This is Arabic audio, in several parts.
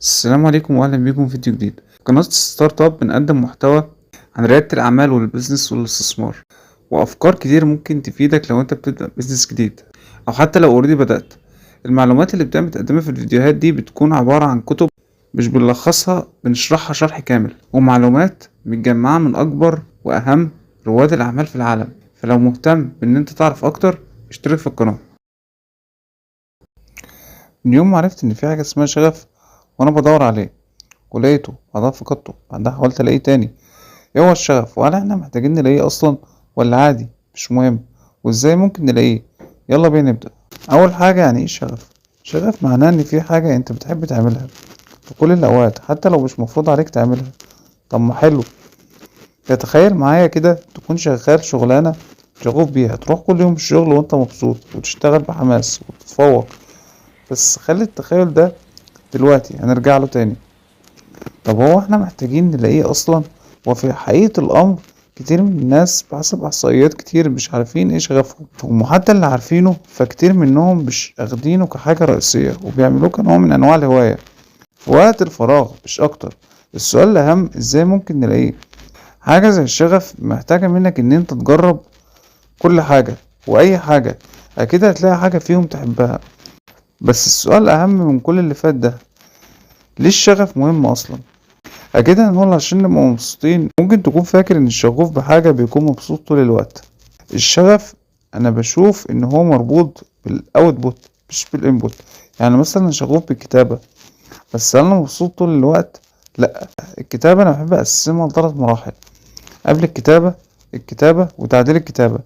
السلام عليكم واهلا بيكم في فيديو جديد. قناة ستارت اب بنقدم محتوى عن ريادة الاعمال والبزنس والاستثمار وافكار كتير ممكن تفيدك لو انت بتبدأ بزنس جديد او حتى لو اوريدي بدأت. المعلومات اللي بتقدمها في الفيديوهات دي بتكون عبارة عن كتب، مش بنلخصها، بنشرحها شرح كامل، ومعلومات متجمعة من اكبر واهم رواد الاعمال في العالم. فلو مهتم بان انت تعرف اكتر اشترك في القناة. من يوم ما عرفت ان في حاجة اسمها شغف وانا بدور عليه ولقيته، بعدها فقدته، بعدها حاولت الاقيه تاني. ايه هو الشغف؟ وهل احنا محتاجين نلاقيه اصلا ولا عادي مش مهم؟ وازاي ممكن نلاقيه؟ يلا بينا نبدأ. اول حاجة، يعني ايه الشغف؟ شغف معناه ان في حاجة انت بتحب تعملها في كل الاوقات حتى لو مش مفروض عليك تعملها. طب ما حلو، تتخيل معايا كده تكون شغال شغلانة شغوف بيها، تروح كل يوم الشغل وانت مبسوط وتشتغل بحماس وتتفوق. بس خلي التخيل ده دلوقتي، هنرجع له تاني. طب هو احنا محتاجين نلاقيه اصلا؟ وفي حقيقة الامر كتير من الناس بحسب احصائيات كتير مش عارفين ايه شغفهم، وحتى اللي عارفينه فكتير منهم مش اخدينه كحاجة رئيسية وبيعملوه كنوع من انواع الهواية في وقت الفراغ مش اكتر. السؤال الاهم، ازاي ممكن نلاقيه؟ حاجة زي الشغف محتاجة منك ان انت تجرب كل حاجة واي حاجة، اكيد هتلاقي حاجة فيهم تحبها. بس السؤال الاهم من كل اللي فات ده، ليه الشغف مهم اصلا؟ اكيد هنقول عشان نبقى مبسوطين. ممكن تكون فاكر ان الشغوف بحاجة بيكون مبسوط طول الوقت. الشغف انا بشوف ان هو مربوط بالاوتبوت مش بالانبوت. يعني مثلا شغوف بالكتابة، بس هل انا مبسوط طول الوقت؟ لا. الكتابة انا بحب اقسمها لثلاث مراحل: قبل الكتابة، الكتابة، وتعديل الكتابة.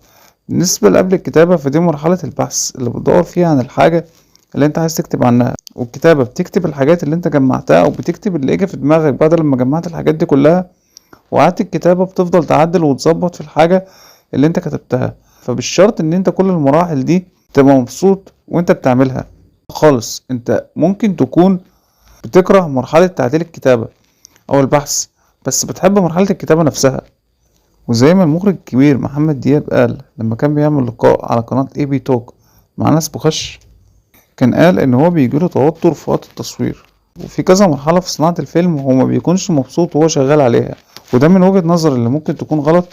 بالنسبة لقبل الكتابة فدي مرحلة البحث اللي بتدور فيها عن الحاجة اللي انت عايز تكتب عنها. والكتابة بتكتب الحاجات اللي انت جمعتها او بتكتب اللي اجى في دماغك بعد لما جمعت الحاجات دي كلها. وقعدت الكتابة بتفضل تعدل وتظبط في الحاجة اللي انت كتبتها. فبالشرط ان انت كل المراحل دي تبقى مبسوط وانت بتعملها خالص. انت ممكن تكون بتكره مرحلة تعديل الكتابة او البحث، بس بتحب مرحلة الكتابة نفسها. وزي ما المخرج الكبير محمد دياب قال لما كان بيعمل لقاء على قناة اي بي توك مع ناس بخش، كان قال ان هو بيجيله توتر في وقت التصوير، وفي كذا مرحلة في صناعة الفيلم هو ما بيكونش مبسوط وهو شغال عليها. وده من وجهة نظر اللي ممكن تكون غلط،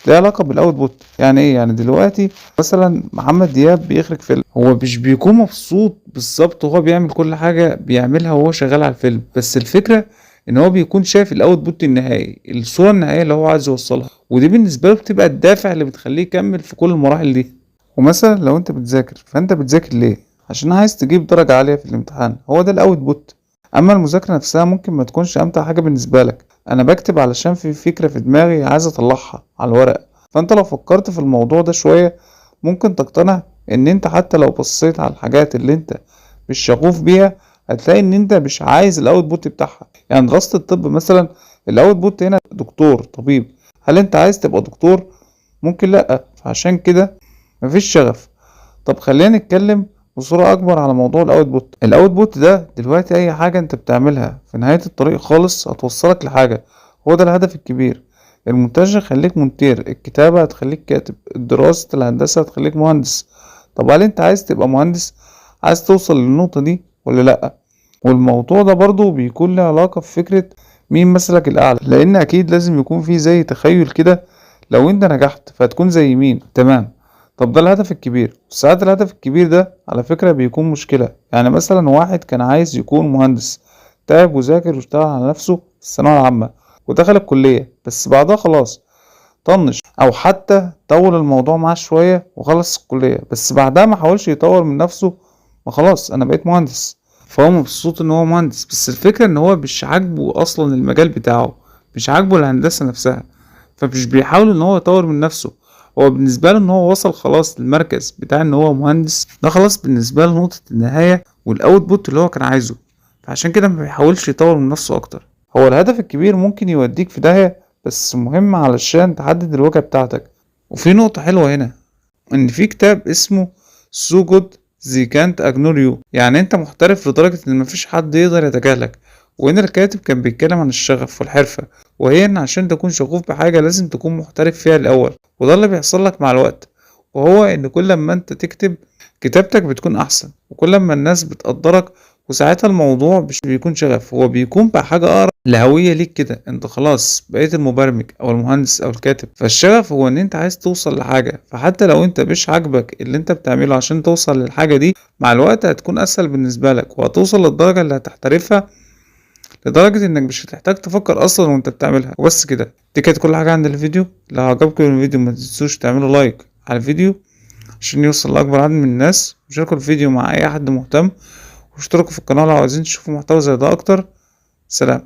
ليه علاقة بالاوتبوت. يعني ايه؟ يعني دلوقتي مثلا محمد دياب بيخرج فيلم، هو مش بيكون مبسوط بالظبط وهو بيعمل كل حاجة بيعملها وهو شغال على الفيلم، بس الفكرة ان هو بيكون شايف الاوتبوت النهائي، الصورة النهائية اللي هو عايز يوصلها، ودي بالنسبة له بتبقى الدافع اللي بتخليه يكمل في كل المراحل دي. ومثلا لو انت بتذاكر، فانت بتذاكر ليه؟ عشان عايز تجيب درجة عالية في الامتحان، هو ده الاوتبوت. اما المذاكرة نفسها ممكن ما تكونش امتع حاجة بالنسبة لك. انا بكتب علشان في فكرة في دماغي عايز اطلعها على الورق. فانت لو فكرت في الموضوع ده شوية ممكن تقتنع ان انت حتى لو بصيت على الحاجات اللي انت مش شغوف بيها هتلاقي ان انت مش عايز الاوتبوت بتاعها. يعني دراسة الطب مثلا، الاوتبوت هنا دكتور طبيب، هل انت عايز تبقى دكتور؟ ممكن لا. فعشان كده مفيش شغف. طب خلينا نتكلم بصورة أكبر على موضوع الأوتبوت. الأوتبوت ده دلوقتي أي حاجة أنت بتعملها في نهاية الطريق خالص هتوصلك لحاجة، هو ده الهدف الكبير. المونتاج هيخليك مونتير، الكتابة هتخليك كاتب، دراسة الهندسة هتخليك مهندس. طب هل أنت عايز تبقى مهندس؟ عايز توصل للنقطة دي ولا لأ؟ والموضوع ده برضو بيكون له علاقة في فكرة مين مثلك الأعلى، لأن أكيد لازم يكون في زي تخيل كده، لو أنت نجحت فهتكون زي مين. تمام. طب ده الهدف الكبير. ساعات الهدف الكبير ده على فكرة بيكون مشكلة. يعني مثلا واحد كان عايز يكون مهندس، تعب وذاكر واشتغل على نفسه في الثانوية العامة ودخل الكلية، بس بعدها خلاص طنش، او حتى طول الموضوع معاه شوية وخلص الكلية، بس بعدها ما حاولش يطور من نفسه. ما خلاص انا بقيت مهندس، فهو مبسوط ان هو مهندس، بس الفكرة ان هو مش عاجبه اصلا المجال بتاعه، مش عاجبه الهندسة نفسها، فمش بيحاول ان هو يطور من نفسه. هو بالنسبة له ان هو وصل خلاص للمركز بتاع ان هو مهندس، ده خلاص بالنسبة له نقطة النهاية والاوتبوت اللي هو كان عايزه، فعشان كده ما بيحاولش يطور من نفسه اكتر. هو الهدف الكبير ممكن يوديك في داهية، بس مهم علشان تحدد الوجهة بتاعتك. وفي نقطة حلوة هنا، ان في كتاب اسمه So Good They Can't Ignore You، يعني انت محترف لدرجة ان مفيش حد يقدر يتجاهلك. وهنا الكاتب كان بيتكلم عن الشغف والحرفة، وهي ان عشان تكون شغوف بحاجة لازم تكون محترف فيها الاول، وده اللي بيحصل لك مع الوقت. وهو ان كل ما انت تكتب كتابتك بتكون احسن، وكل ما الناس بتقدرك وساعتها الموضوع مش بيكون شغف، هو بيكون بقى حاجة أقرب لهوية ليك كده، انت خلاص بقيت المبرمج او المهندس او الكاتب. فالشغف هو ان انت عايز توصل لحاجة، فحتى لو انت مش عاجبك اللي انت بتعمله عشان توصل للحاجة دي، مع الوقت هتكون اسهل بالنسبة لك وهتوصل للدرجة اللي هتحترفها، لدرجة انك مش هتحتاج تفكر اصلا وانت بتعملها. وبس كده، دي كانت كل حاجة عن الفيديو. لو عجبكم الفيديو ما تنسوش تعملوا لايك على الفيديو عشان يوصل لأكبر عدد من الناس، وشاركوا الفيديو مع اي حد مهتم، واشتركوا في القناة لو عايزين تشوفوا محتوى زي ده اكتر. سلام.